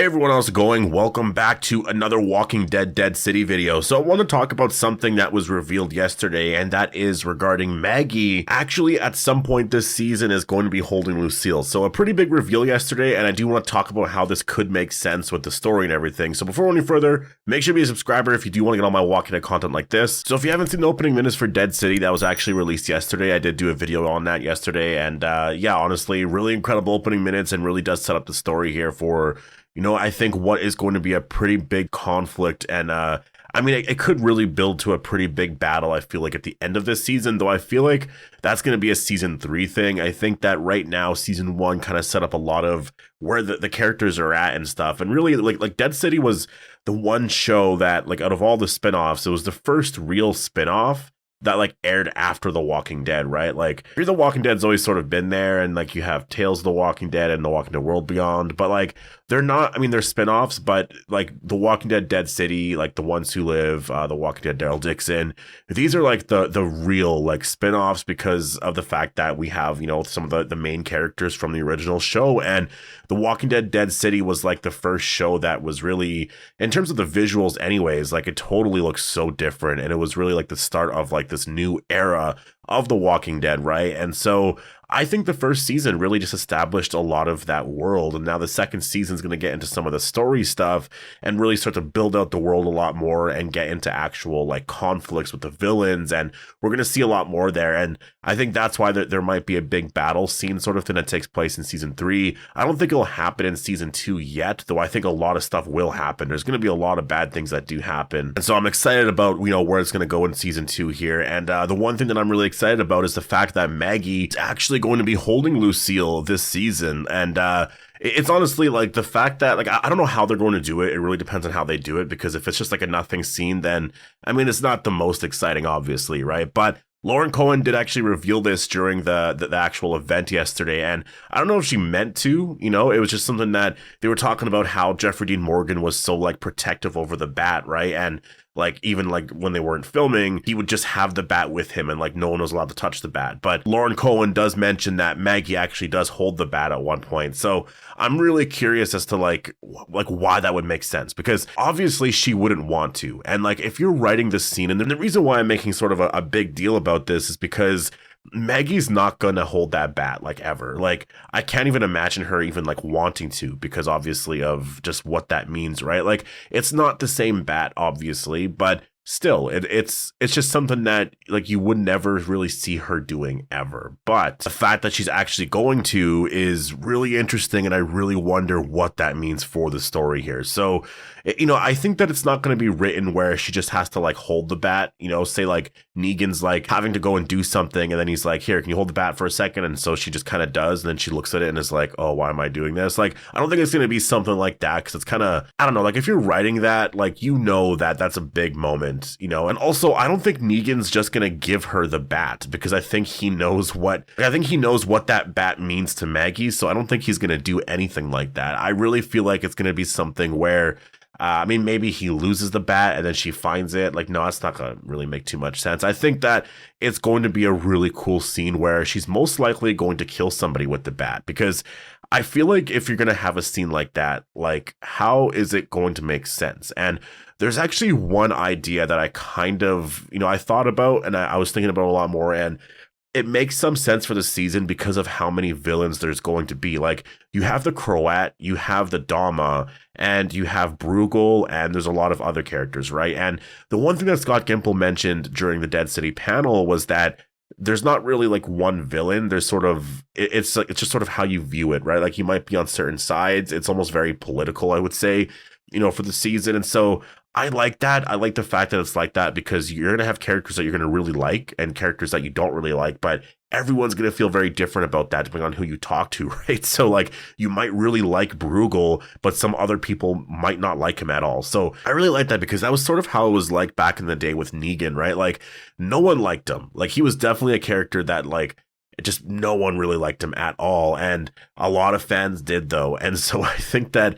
Hey everyone, how's it going? Welcome back to another Walking Dead Dead City video. So I want to talk about something that was revealed yesterday, and that is regarding Maggie actually at some point this season is going to be holding Lucille. So a pretty big reveal yesterday, and I do want to talk about how this could make sense with the story and everything. So before any further, make sure to be a subscriber if you do want to get all my Walking Dead content like this. So if you haven't seen the opening minutes for Dead City, that was actually released yesterday. I did do a video on that yesterday, and yeah, honestly, really incredible opening minutes and really does set up the story here for, I think what is going to be a pretty big conflict, and I mean, it could really build to a pretty big battle, I feel like, at the end of this season, though I feel like that's going to be a season 3 thing. I think that right now, season 1 kind of set up a lot of where the characters are at and stuff, and really, like Dead City was the one show that, like, out of all the spinoffs, it was the first real spinoff that like aired after The Walking Dead, right? Like, Fear the Walking Dead's always sort of been there, and like you have Tales of the Walking Dead and The Walking Dead World Beyond, but like they're not, I mean, they're spin-offs, but like The Walking Dead Dead City, like The Ones Who Live, The Walking Dead Daryl Dixon, these are like the real like spin-offs because of the fact that we have, some of the main characters from the original show. And The Walking Dead Dead City was like the first show that was really, in terms of the visuals anyways, like it totally looks so different, and it was really like the start of like this new era of The Walking Dead, right? And so I think the first season really just established a lot of that world, and now the second season is going to get into some of the story stuff and really start to build out the world a lot more and get into actual like conflicts with the villains, and we're going to see a lot more there. And I think that's why there might be a big battle scene sort of thing that takes place in season 3. I don't think it'll happen in season 2 yet, though I think a lot of stuff will happen. There's going to be a lot of bad things that do happen, and so I'm excited about where it's going to go in season 2 here. And the one thing that I'm really excited about is the fact that Maggie is actually going to be holding Lucille this season. And it's honestly like the fact that, like, I don't know how they're going to do it. It really depends on how they do it, because if it's just like a nothing scene, then I mean, it's not the most exciting, obviously, right? But Lauren Cohan did actually reveal this during the actual event yesterday, and I don't know if she meant to, it was just something that they were talking about, how Jeffrey Dean Morgan was so like protective over the bat, right? And like, even like when they weren't filming, he would just have the bat with him, and like no one was allowed to touch the bat. But Lauren Cohan does mention that Maggie actually does hold the bat at one point. So I'm really curious as to like why that would make sense, because obviously she wouldn't want to. And like, if you're writing this scene, and the reason why I'm making sort of a big deal about this is because Maggie's not gonna hold that bat, like, ever. Like, I can't even imagine her even like wanting to, because obviously of just what that means, right? Like, it's not the same bat, obviously, but still, it's just something that like you would never really see her doing ever. But the fact that she's actually going to is really interesting, and I really wonder what that means for the story here. So, I think that it's not going to be written where she just has to like hold the bat, say like Negan's like having to go and do something, and then he's like, here, can you hold the bat for a second? And so she just kind of does, and then she looks at it and is like, oh, why am I doing this? Like, I don't think it's going to be something like that, because it's kind of, I don't know, like if you're writing that, like, that that's a big moment, and also I don't think Negan's just going to give her the bat, because I think he knows what that bat means to Maggie. So I don't think he's going to do anything like that. I really feel like it's going to be something where I mean, maybe he loses the bat and then she finds it. Like, no, that's not going to really make too much sense. I think that it's going to be a really cool scene where she's most likely going to kill somebody with the bat, because I feel like if you're going to have a scene like that, like, how is it going to make sense? And there's actually one idea that I kind of, I thought about, and I was thinking about a lot more, and it makes some sense for the season because of how many villains there's going to be. Like, you have the Croat, you have the Dama, and you have Bruegel, and there's a lot of other characters, right? And the one thing that Scott Gimple mentioned during the Dead City panel was that there's not really like one villain. There's sort of, it's just sort of how you view it, right? Like, you might be on certain sides. It's almost very political, I would say, for the season. And so I like that. I like the fact that it's like that, because you're going to have characters that you're going to really like and characters that you don't really like, but everyone's going to feel very different about that depending on who you talk to, right? So like, you might really like Bruegel, but some other people might not like him at all. So I really like that, because that was sort of how it was like back in the day with Negan, right? Like, no one liked him. Like, he was definitely a character that like, just no one really liked him at all. And a lot of fans did, though. And so I think that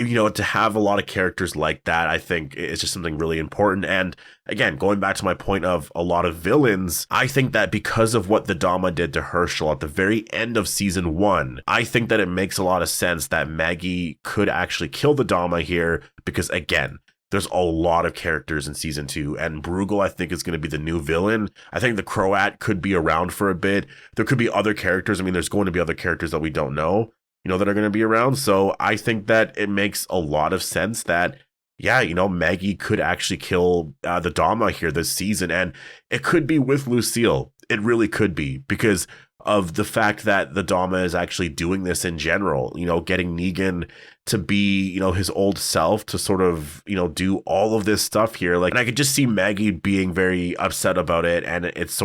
to have a lot of characters like that, I think is just something really important. And again, going back to my point of a lot of villains, I think that because of what the Dama did to Herschel at the very end of season 1, I think that it makes a lot of sense that Maggie could actually kill the Dama here, because again, there's a lot of characters in season 2, and Bruegel, I think, is going to be the new villain. I think the Croat could be around for a bit. There could be other characters. I mean, there's going to be other characters that we don't know, that are going to be around. So I think that it makes a lot of sense that, yeah, Maggie could actually kill the Dama here this season. And it could be with Lucille. It really could be, because of the fact that the Dama is actually doing this in general, getting Negan to be, his old self, to sort of, do all of this stuff here. Like, and I could just see Maggie being very upset about it. And it's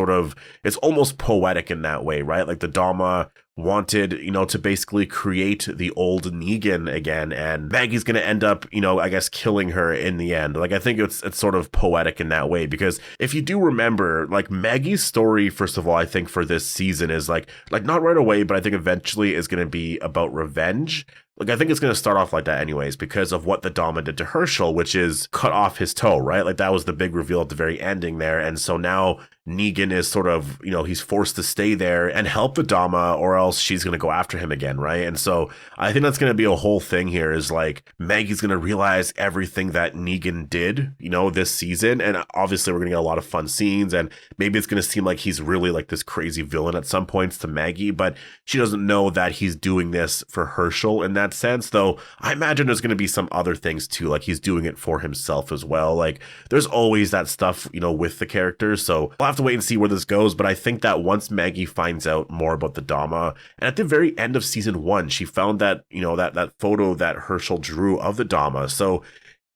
almost poetic in that way, right? Like the Dama wanted, to basically create the old Negan again, and Maggie's going to end up, I guess, killing her in the end. Like, I think it's sort of poetic in that way, because if you do remember, like, Maggie's story, first of all, I think for this season is like not right away, but I think eventually is going to be about revenge. Like, I think it's going to start off like that anyways, because of what the Dama did to Herschel, which is cut off his toe, right? Like, that was the big reveal at the very ending there. And so now Negan is sort of, he's forced to stay there and help the Dama, or else she's going to go after him again, right? And so I think that's going to be a whole thing here, is like Maggie's going to realize everything that Negan did, this season. And obviously we're going to get a lot of fun scenes, and maybe it's going to seem like he's really like this crazy villain at some points to Maggie, but she doesn't know that he's doing this for Herschel in that sense, though I imagine there's going to be some other things too, like he's doing it for himself as well. Like, there's always that stuff, with the characters, so we'll have to wait and see where this goes. But I think that once Maggie finds out more about the Dama, and at the very end of season 1, she found that, that photo that Herschel drew of the Dama, so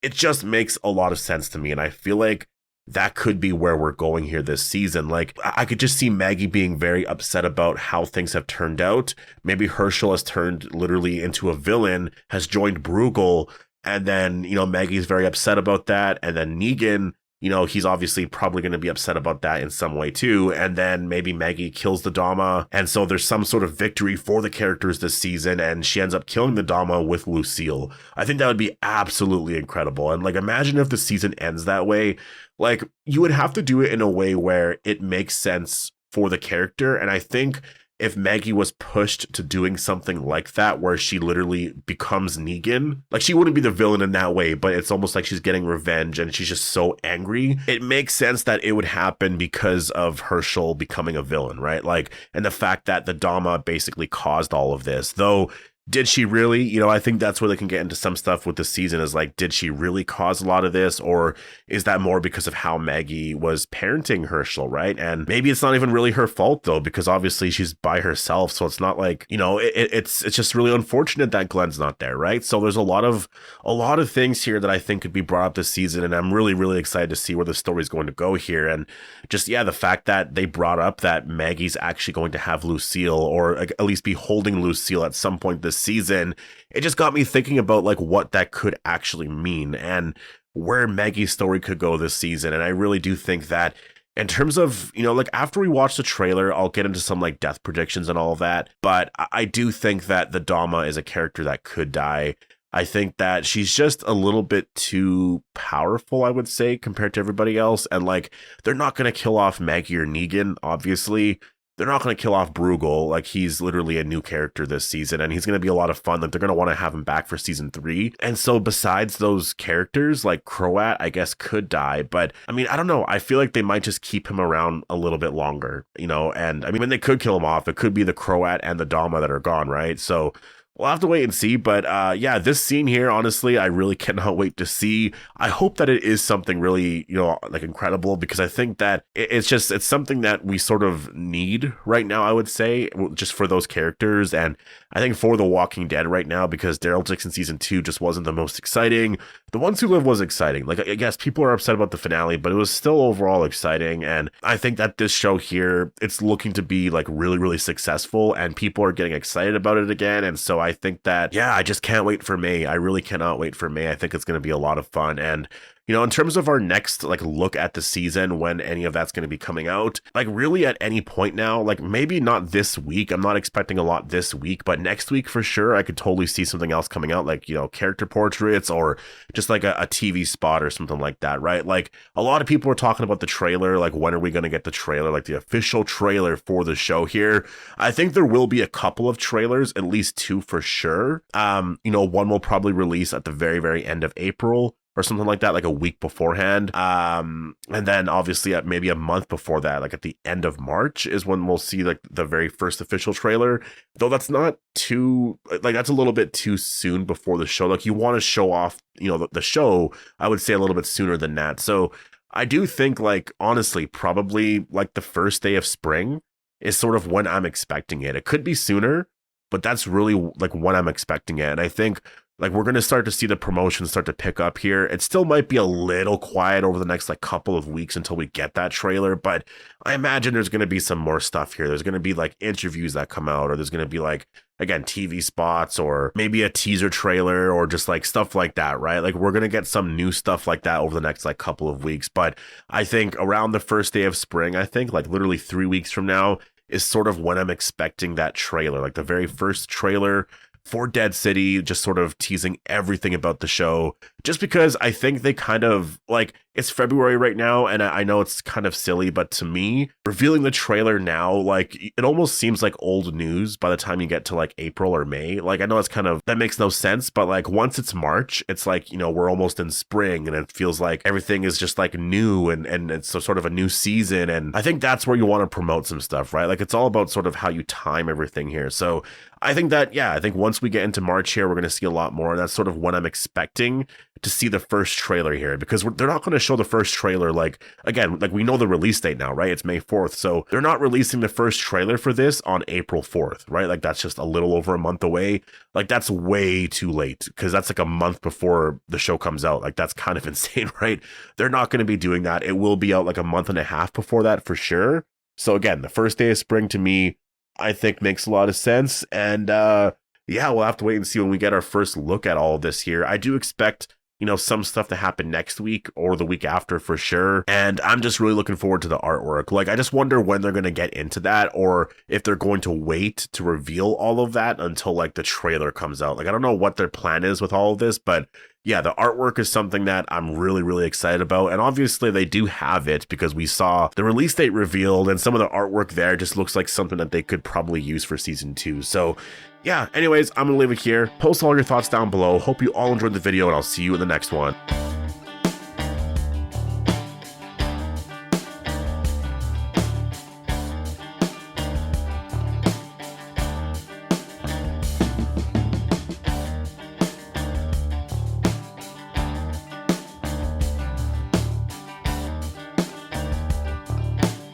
it just makes a lot of sense to me, and I feel like that could be where we're going here this season. Like, I could just see Maggie being very upset about how things have turned out. Maybe Herschel has turned literally into a villain, has joined Bruegel, and then, Maggie's very upset about that. And then Negan, he's obviously probably going to be upset about that in some way too. And then maybe Maggie kills the Dama. And so there's some sort of victory for the characters this season, and she ends up killing the Dama with Lucille. I think that would be absolutely incredible. And like, imagine if the season ends that way. Like, you would have to do it in a way where it makes sense for the character. And I think if Maggie was pushed to doing something like that, where she literally becomes Negan, like, she wouldn't be the villain in that way, but it's almost like she's getting revenge and she's just so angry. It makes sense that it would happen because of Herschel becoming a villain, right? Like, and the fact that the Dama basically caused all of this, though. Did she really? I think that's where they can get into some stuff with the season, is like, did she really cause a lot of this? Or is that more because of how Maggie was parenting Herschel, right? And maybe it's not even really her fault, though, because obviously she's by herself. So it's not like, it's just really unfortunate that Glenn's not there, right? So there's a lot of things here that I think could be brought up this season. And I'm really, really excited to see where the story is going to go here. And just, yeah, the fact that they brought up that Maggie's actually going to have Lucille, or at least be holding Lucille at some point this season, it just got me thinking about like what that could actually mean and where Maggie's story could go this season. And I really do think that in terms of, like, after we watch the trailer, I'll get into some like death predictions and all of that, but I do think that the Dama is a character that could die. I think that she's just a little bit too powerful, I would say, compared to everybody else. And like, they're not going to kill off Maggie or Negan, obviously. They're not going to kill off Bruegel. Like, he's literally a new character this season, and he's going to be a lot of fun. Like, they're going to want to have him back for season 3. And so besides those characters, like Croat, I guess, could die. But I mean, I don't know. I feel like they might just keep him around a little bit longer, and I mean, when they could kill him off, it could be the Croat and the Dama that are gone, right? So we'll have to wait and see. But yeah, this scene here, honestly, I really cannot wait to see. I hope that it is something really, like incredible, because I think that it's something that we sort of need right now, I would say, just for those characters. And I think for The Walking Dead right now, because Daryl Dixon season 2 just wasn't the most exciting. The Ones Who Live was exciting. Like, I guess people are upset about the finale, but it was still overall exciting. And I think that this show here, it's looking to be like really, really successful, and people are getting excited about it again. And so I think that, yeah, I just can't wait for May. I really cannot wait for May. I think it's going to be a lot of fun. And You know, in terms of our next like look at the season, when any of that's going to be coming out, like really at any point now, like maybe not this week. I'm not expecting a lot this week, but next week for sure, I could totally see something else coming out, like, you know, character portraits or just like a TV spot or something like that, right? Like a lot of people are talking about the trailer, like when are we going to get the trailer, like the official trailer for the show here? I think there will be a couple of trailers, at least 2 for sure. You know, one will probably release at the very, very end of April or something like that, like a week beforehand. And then obviously at maybe a month before that, like at the end of March is when we'll see like the very first official trailer. Though that's not too, like that's a little bit too soon before the show. Like you want to show off, you know, the show, I would say a little bit sooner than that. So I do think like, honestly, probably like the first day of spring is sort of when I'm expecting it. It could be sooner, but that's really like when I'm expecting it. And I think like we're going to start to see the promotion start to pick up here. It still might be a little quiet over the next like couple of weeks until we get that trailer, but I imagine there's going to be some more stuff here. There's going to be like interviews that come out, or there's going to be like, again, TV spots, or maybe a teaser trailer, or just like stuff like that, right? Like we're going to get some new stuff like that over the next like couple of weeks. But I think around the first day of spring, I think like literally 3 weeks from now is sort of when I'm expecting that trailer, like the very first trailer for Dead City, just sort of teasing everything about the show, just because I think they kind of like, it's February right now, and I know it's kind of silly, but to me, revealing the trailer now, like it almost seems like old news by the time you get to like April or May. Like I know it's kind of, that makes no sense, but like once it's March, it's like, you know, we're almost in spring and it feels like everything is just like new and it's sort of a new season. And I think that's where you want to promote some stuff, right? Like it's all about sort of how you time everything here. So I think that, yeah, I think once we get into March here, we're going to see a lot more. That's sort of when I'm expecting to see the first trailer here, because they're not going to show the first trailer. Like, again, like we know the release date now, right? It's May 4th. So they're not releasing the first trailer for this on April 4th, right? Like that's just a little over a month away. Like that's way too late, because that's like a month before the show comes out. Like that's kind of insane, right? They're not going to be doing that. It will be out like a month and a half before that for sure. So again, the first day of spring to me, I think makes a lot of sense. And yeah, we'll have to wait and see when we get our first look at all of this here. I do expect, you know, some stuff to happen next week or the week after for sure. And I'm just really looking forward to the artwork. Like, I just wonder when they're going to get into that, or if they're going to wait to reveal all of that until like the trailer comes out. Like, I don't know what their plan is with all of this, but yeah, the artwork is something that I'm really, really excited about. And obviously they do have it because we saw the release date revealed, and some of the artwork there just looks like something that they could probably use for season 2. So yeah, anyways, I'm gonna leave it here. Post all your thoughts down below. Hope you all enjoyed the video, and I'll see you in the next one.